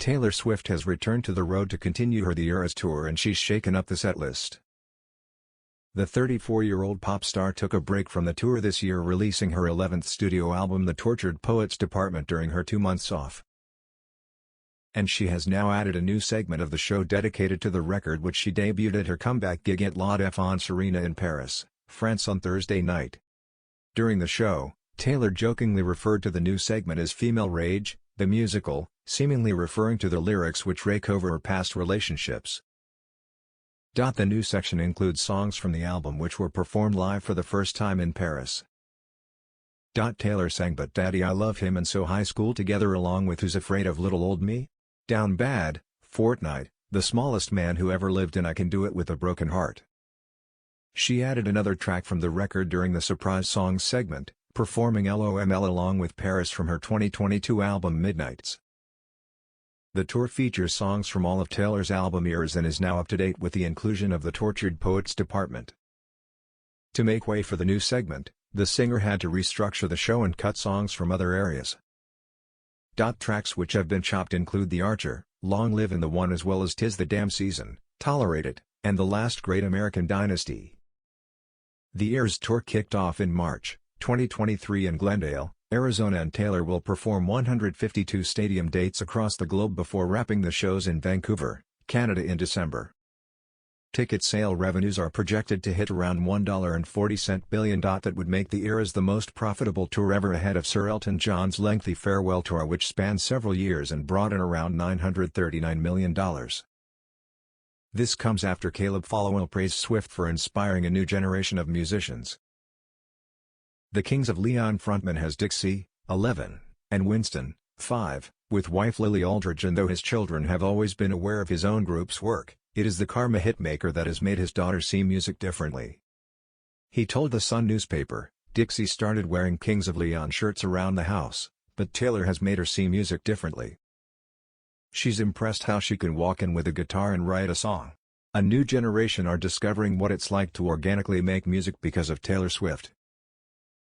Taylor Swift has returned to the road to continue her The Eras tour, and she's shaken up the setlist. The 34-year-old pop star took a break from the tour this year, releasing her 11th studio album The Tortured Poets Department during her 2 months off. And she has now added a new segment of the show dedicated to the record, which she debuted at her comeback gig at La Défense Arena in Paris, France on Thursday night. During the show, Taylor jokingly referred to the new segment as Female Rage, the musical, seemingly referring to the lyrics which rake over her past relationships. The new section includes songs from the album which were performed live for the first time in Paris. Taylor sang But Daddy I Love Him and So High School together, along with Who's Afraid of Little Old Me, Down Bad, Fortnight, The Smallest Man Who Ever Lived, and I Can Do It With a Broken Heart. She added another track from the record during the surprise songs segment, performing LOML along with Paris from her 2022 album Midnights. The tour features songs from all of Taylor's album Eras and is now up to date with the inclusion of the Tortured Poets Department. To make way for the new segment, the singer had to restructure the show and cut songs from other areas. Tracks which have been chopped include The Archer, Long Live in the One, as well as 'Tis the Damn Season, Tolerate It, and The Last Great American Dynasty. The Eras tour kicked off in March 2023 in Glendale, Arizona, and Taylor will perform 152 stadium dates across the globe before wrapping the shows in Vancouver, Canada in December. Ticket sale revenues are projected to hit around $1.40 billion. That would make the Eras the most profitable tour ever, ahead of Sir Elton John's lengthy farewell tour, which spanned several years and brought in around $939 million. This comes after Caleb Followill praised Swift for inspiring a new generation of musicians. The Kings of Leon frontman has Dixie, 11, and Winston, 5, with wife Lily Aldridge, and though his children have always been aware of his own group's work, it is the Karma hitmaker that has made his daughter see music differently. He told the Sun newspaper, "Dixie started wearing Kings of Leon shirts around the house, but Taylor has made her see music differently. She's impressed how she can walk in with a guitar and write a song. A new generation are discovering what it's like to organically make music because of Taylor Swift."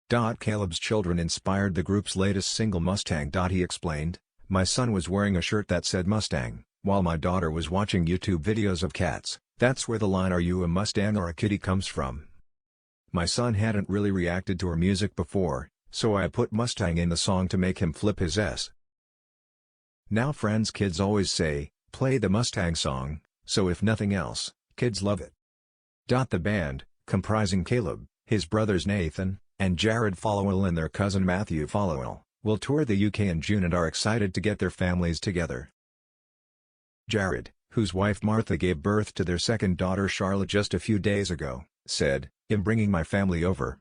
Caleb's children inspired the group's latest single Mustang. He explained, "My son was wearing a shirt that said Mustang, while my daughter was watching YouTube videos of cats. That's where the line 'Are you a Mustang or a kitty?' comes from. My son hadn't really reacted to her music before, so I put Mustang in the song to make him flip his S. Now friends, kids always say, play the Mustang song, so if nothing else, kids love it." The band, comprising Caleb, his brothers Nathan, and Jared Followill and their cousin Matthew Followill, will tour the UK in June and are excited to get their families together. Jared, whose wife Martha gave birth to their second daughter Charlotte just a few days ago, said, "I'm bringing my family over.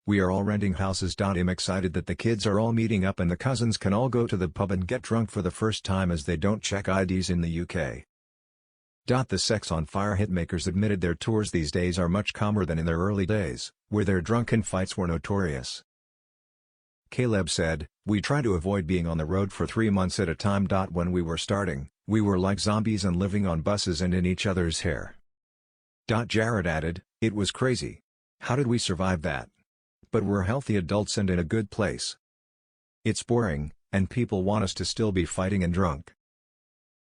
We are all renting houses. I'm excited that the kids are all meeting up and the cousins can all go to the pub and get drunk for the first time, as they don't check IDs in the UK." The Sex on Fire hitmakers admitted their tours these days are much calmer than in their early days, where their drunken fights were notorious. Caleb said, "We try to avoid being on the road for 3 months at a time. When we were starting, we were like zombies and living on buses and in each other's hair." Jared added, "It was crazy. How did we survive that? But we're healthy adults and in a good place. It's boring, and people want us to still be fighting and drunk."